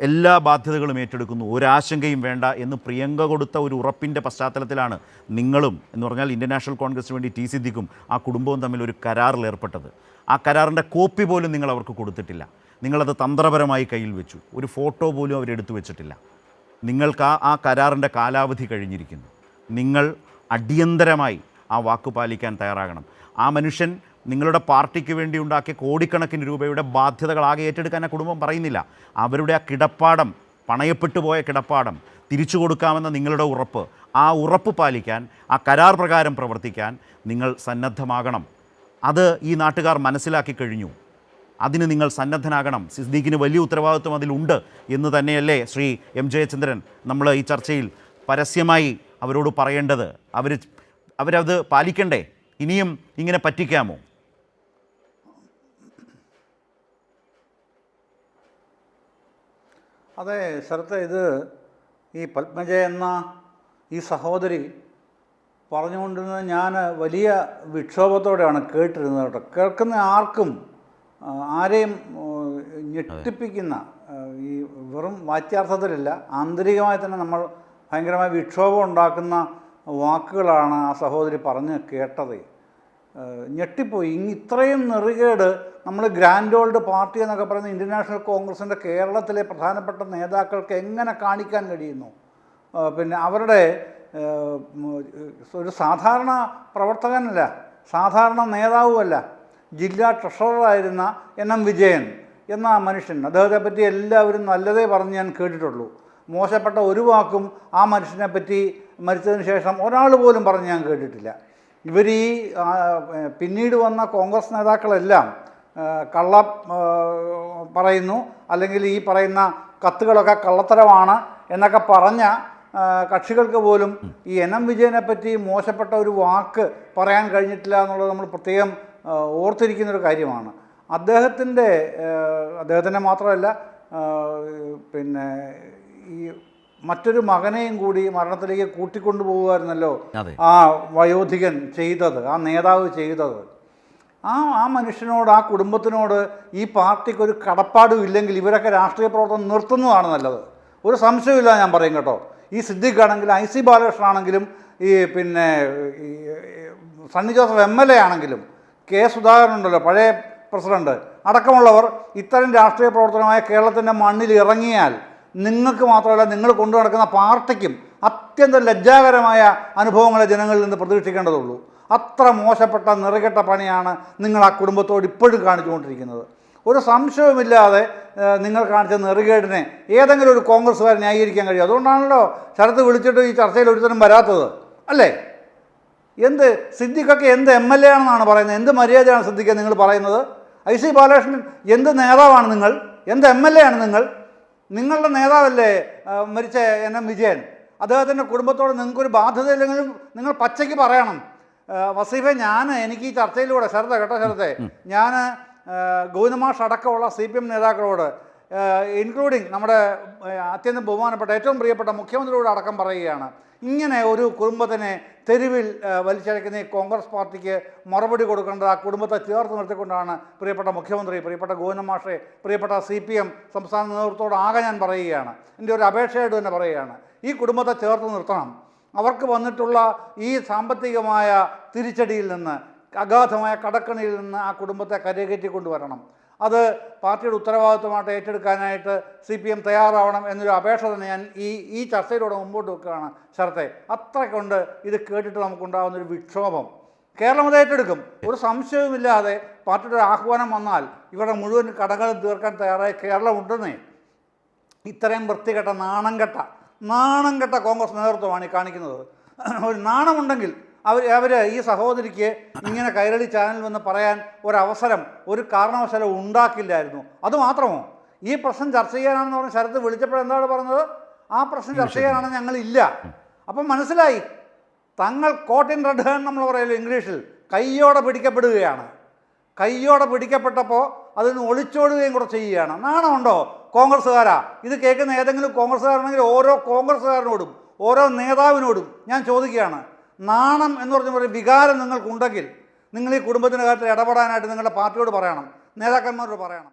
എല്ലാ ബാധ്യതകളും ഏറ്റെടുക്കുന്നു, ഒരാശങ്കയും വേണ്ട എന്ന് പ്രിയങ്ക കൊടുത്ത ഒരു ഉറപ്പിൻ്റെ പശ്ചാത്തലത്തിലാണ് നിങ്ങളും എന്ന് പറഞ്ഞാൽ ഇന്ത്യൻ നാഷണൽ കോൺഗ്രസിന് വേണ്ടി ടി സിദ്ദിഖും ആ കുടുംബവും തമ്മിൽ ഒരു കരാറിൽ ഏർപ്പെട്ടത്. ആ കരാറിൻ്റെ കോപ്പി പോലും നിങ്ങൾ അവർക്ക് കൊടുത്തിട്ടില്ല. നിങ്ങളത് തന്ത്രപരമായി കയ്യിൽ വെച്ചു. ഒരു ഫോട്ടോ പോലും അവരെടുത്തു വെച്ചിട്ടില്ല. നിങ്ങൾക്ക് ആ കരാറിൻ്റെ കാലാവധി കഴിഞ്ഞിരിക്കുന്നു. നിങ്ങൾ അടിയന്തരമായി ആ വാക്ക് പാലിക്കാൻ തയ്യാറാകണം. ആ മനുഷ്യൻ നിങ്ങളുടെ പാർട്ടിക്ക് വേണ്ടി ഉണ്ടാക്കിയ കോടിക്കണക്കിന് രൂപയുടെ ബാധ്യതകളാകെ ഏറ്റെടുക്കാൻ ആ കുടുംബം പറയുന്നില്ല. അവരുടെ ആ കിടപ്പാടം, പണയപ്പെട്ടു പോയ കിടപ്പാടം തിരിച്ചു കൊടുക്കാമെന്ന നിങ്ങളുടെ ഉറപ്പ്, ആ ഉറപ്പ് പാലിക്കാൻ, ആ കരാർ പ്രകാരം പ്രവർത്തിക്കാൻ നിങ്ങൾ സന്നദ്ധമാകണം. അത് ഈ നാട്ടുകാർ മനസ്സിലാക്കി കഴിഞ്ഞു. അതിന് നിങ്ങൾ സന്നദ്ധനാകണം. സിദ്ദീഖിന് വലിയ ഉത്തരവാദിത്വം അതിലുണ്ട് എന്ന് തന്നെയല്ലേ ശ്രീ എം ജയചന്ദ്രൻ നമ്മൾ ഈ ചർച്ചയിൽ പരസ്യമായി അവരോട് പറയേണ്ടത്? അവരത് പാലിക്കണ്ടേ? ഇനിയും ഇങ്ങനെ പറ്റിക്കാമോ? അതെ ശരത്ത്, ഇത് ഈ പത്മജ എന്ന ഈ സഹോദരി പറഞ്ഞുകൊണ്ടിരുന്നത് ഞാൻ വലിയ വിക്ഷോഭത്തോടെയാണ് കേട്ടിരുന്നത് കേട്ടോ. കേൾക്കുന്ന ആർക്കും ആരെയും ഞെട്ടിപ്പിക്കുന്ന ഈ വെറും വാച്യാർത്ഥത്തിലല്ല, ആന്തരികമായി തന്നെ നമ്മൾ ഭയങ്കരമായ വിക്ഷോഭം ഉണ്ടാക്കുന്ന വാക്കുകളാണ് ആ സഹോദരി പറഞ്ഞ് കേട്ടത്. ഞെട്ടിപ്പോയി. ഇത്രയും നെറുകേട് നമ്മൾ ഗ്രാൻഡ് ഓൾഡ് പാർട്ടി എന്നൊക്കെ പറയുന്ന ഇന്ത്യൻ നാഷണൽ കോൺഗ്രസിൻ്റെ കേരളത്തിലെ പ്രധാനപ്പെട്ട നേതാക്കൾക്ക് എങ്ങനെ കാണിക്കാൻ കഴിയുന്നു? പിന്നെ അവരുടെ ഒരു സാധാരണ പ്രവർത്തകനല്ല, സാധാരണ നേതാവുമല്ല, ജില്ലാ ട്രഷററായിരുന്ന എൻ വിജയൻ എന്ന മനുഷ്യൻ, അദ്ദേഹത്തെ പറ്റി എല്ലാവരും നല്ലതേ പറഞ്ഞ് ഞാൻ കേട്ടിട്ടുള്ളൂ. മോശപ്പെട്ട ഒരു വാക്കും ആ മനുഷ്യനെ പറ്റി മരിച്ചതിന് ശേഷം ഒരാൾ പോലും പറഞ്ഞ് ഞാൻ കേട്ടിട്ടില്ല. ഇവർ ഈ പിന്നീട് വന്ന കോൺഗ്രസ് നേതാക്കളെല്ലാം കള്ള പറയുന്നു, അല്ലെങ്കിൽ ഈ പറയുന്ന കത്തുകളൊക്കെ കള്ളത്തരമാണ് എന്നൊക്കെ പറഞ്ഞ കക്ഷികൾക്ക് പോലും ഈ എൻ വിജയനെ പറ്റി മോശപ്പെട്ട ഒരു വാക്ക് പറയാൻ കഴിഞ്ഞിട്ടില്ല എന്നുള്ളത് നമ്മൾ പ്രത്യേകം ഓർത്തിരിക്കുന്നൊരു കാര്യമാണ്. അദ്ദേഹത്തിൻ്റെ മാത്രമല്ല, പിന്നെ ഈ മറ്റൊരു മകനെയും കൂടി മരണത്തിലേക്ക് കൂട്ടിക്കൊണ്ടു പോകുമായിരുന്നല്ലോ ആ വയോധികൻ ചെയ്തത്, ആ നേതാവ് ചെയ്തത്. ആ മനുഷ്യനോട്, ആ കുടുംബത്തിനോട് ഈ പാർട്ടിക്കൊരു കടപ്പാടും ഇല്ലെങ്കിൽ ഇവരൊക്കെ രാഷ്ട്രീയ പ്രവർത്തനം നിർത്തുന്നതാണ് നല്ലത്. ഒരു സംശയമില്ല, ഞാൻ പറയും കേട്ടോ. ഈ സിദ്ദിഖ് ആണെങ്കിലും IC ബാലകൃഷ്ണൻ ആണെങ്കിലും ഈ പിന്നെ സണ്ണി ജോസഫ് MLA ആണെങ്കിലും K സുധാകരൻ ഉണ്ടല്ലോ, പഴയ പ്രസിഡന്റ് അടക്കമുള്ളവർ ഇത്തരം രാഷ്ട്രീയ പ്രവർത്തനമായ കേരളത്തിൻ്റെ മണ്ണിൽ ഇറങ്ങിയാൽ നിങ്ങൾക്ക് മാത്രമല്ല, നിങ്ങൾ കൊണ്ടു നടക്കുന്ന പാർട്ടിക്കും അത്യന്തം ലജ്ജാകരമായ അനുഭവങ്ങളെ ജനങ്ങളിൽ നിന്ന് പ്രതീക്ഷിക്കേണ്ടതുള്ളൂ. അത്ര മോശപ്പെട്ട നെറുകെട്ട പണിയാണ് നിങ്ങൾ ആ കുടുംബത്തോട് ഇപ്പോഴും കാണിച്ചുകൊണ്ടിരിക്കുന്നത്. ഒരു സംശയവുമില്ലാതെ നിങ്ങൾ കാണിച്ച നെറുകേടിനെ ഏതെങ്കിലും ഒരു കോൺഗ്രസ്സുകാർ ന്യായീകരിക്കാൻ കഴിയും. അതുകൊണ്ടാണല്ലോ ശരത്ത് വിളിച്ചിട്ട് ഈ ചർച്ചയിൽ ഒരുത്തരും വരാത്തത്, അല്ലേ? സിദ്ദിഖൊക്കെ എന്ത് MLA ആണെന്നാണ് പറയുന്നത്? എന്ത് മര്യാദയാണ് സിദ്ദിഖ് നിങ്ങൾ പറയുന്നത്? IC ബാലകൃഷ്ണൻ എന്ത് നേതാവാണ് നിങ്ങൾ? എന്ത് MLA ആണ് നിങ്ങൾ? നിങ്ങളുടെ നേതാവല്ലേ മരിച്ച എൻ വിജയൻ? അദ്ദേഹത്തിൻ്റെ കുടുംബത്തോട് നിങ്ങൾക്കൊരു ബാധ്യതയില്ലെങ്കിലും നിങ്ങൾ പച്ചയ്ക്ക് പറയണം. വസീഫെ, എനിക്ക് ഈ ചർച്ചയിലൂടെ ശരത്തെ ഞാൻ ഗോവിന്ദമാഷ് അടക്കമുള്ള CPM നേതാക്കളോട്, ഇൻക്ലൂഡിങ് നമ്മുടെ അത്യന്തം ബഹുമാനപ്പെട്ട ഏറ്റവും പ്രിയപ്പെട്ട മുഖ്യമന്ത്രിയോട് അടക്കം പറയുകയാണ്, ഇങ്ങനെ ഒരു കുടുംബത്തിനെ തെരുവിൽ വലിച്ചഴക്കുന്ന ഈ കോൺഗ്രസ് പാർട്ടിക്ക് മറുപടി കൊടുക്കേണ്ടത് ആ കുടുംബത്തെ ചേർത്ത് നിർത്തിക്കൊണ്ടാണ് പ്രിയപ്പെട്ട മുഖ്യമന്ത്രി, പ്രിയപ്പെട്ട ഗോവിന്ദമാഷെ, പ്രിയപ്പെട്ട CPM സംസ്ഥാന നേതൃത്വത്തോട് ആകെ ഞാൻ പറയുകയാണ്, എൻ്റെ ഒരു അപേക്ഷയായിട്ട് തന്നെ പറയുകയാണ്, ഈ കുടുംബത്തെ ചേർത്ത് നിർത്തണം. അവർക്ക് വന്നിട്ടുള്ള ഈ സാമ്പത്തികമായ തിരിച്ചടിയിൽ നിന്ന്, അഗാധമായ കടക്കണിയിൽ നിന്ന് ആ കുടുംബത്തെ കരകയറ്റി കൊണ്ടുവരണം. അത് പാർട്ടിയുടെ ഉത്തരവാദിത്വമായിട്ട് ഏറ്റെടുക്കാനായിട്ട് CPM തയ്യാറാവണം എന്നൊരു അപേക്ഷ തന്നെ ഞാൻ ഈ ചർച്ചയിലൂടെ മുമ്പോട്ട് വെക്കുകയാണ് ശരത്തെ. അത്രയ്ക്കൊണ്ട് ഇത് കേട്ടിട്ട് നമുക്കുണ്ടാകുന്നൊരു വിക്ഷോഭം കേരളം അത് ഏറ്റെടുക്കും. ഒരു സംശയവുമില്ലാതെ പാർട്ടിയുടെ ആഹ്വാനം വന്നാൽ ഇവരുടെ മുഴുവൻ കടകൾ തീർക്കാൻ തയ്യാറായി കേരളം ഉണ്ടെന്നേ. ഇത്രയും വൃത്തികെട്ട നാണം കെട്ട കോൺഗ്രസ് നേതൃത്വമാണ് ഈ കാണിക്കുന്നത്. ഒരു നാണമുണ്ടെങ്കിൽ അവർ ഈ സഹോദരിക്ക് ഇങ്ങനെ കൈരളി ചാനലിൽ വന്ന് പറയാൻ ഒരവസരം ഒരു കാരണവശാലും ഉണ്ടാക്കില്ലായിരുന്നു. അതുമാത്രമോ, ഈ പ്രശ്നം ചർച്ച ചെയ്യാനാണെന്ന് പറഞ്ഞ് ശരത്ത് വിളിച്ചപ്പോൾ എന്താണ് പറഞ്ഞത്? ആ പ്രശ്നം ചർച്ച ചെയ്യാനാണ് ഞങ്ങളില്ല. അപ്പം മനസ്സിലായി, തങ്ങൾ കോട്ട് ഇൻ റെഡ് ഹാൻഡ് നമ്മൾ പറയല്ലോ ഇംഗ്ലീഷിൽ, കയ്യോടെ പിടിക്കപ്പെടുകയാണ്. കയ്യോടെ പിടിക്കപ്പെട്ടപ്പോൾ അതിന് ഒളിച്ചോടുകയും കൂടെ ചെയ്യുകയാണ്. നാണമുണ്ടോ കോൺഗ്രസ്സുകാരാ? ഇത് കേൾക്കുന്ന ഏതെങ്കിലും കോൺഗ്രസ്സുകാരാണെങ്കിൽ ഓരോ കോൺഗ്രസ്സുകാരനോടും ഓരോ നേതാവിനോടും ഞാൻ ചോദിക്കുകയാണ്, നാണം എന്ന് പറഞ്ഞ ഒരു വികാരം നിങ്ങൾക്കുണ്ടെങ്കിൽ നിങ്ങൾ ഈ കുടുംബത്തിൻ്റെ കാര്യത്തിൽ ഇടപെടാനായിട്ട് നിങ്ങളുടെ പാർട്ടിയോട് പറയണം, നേതാക്കന്മാരോട് പറയണം.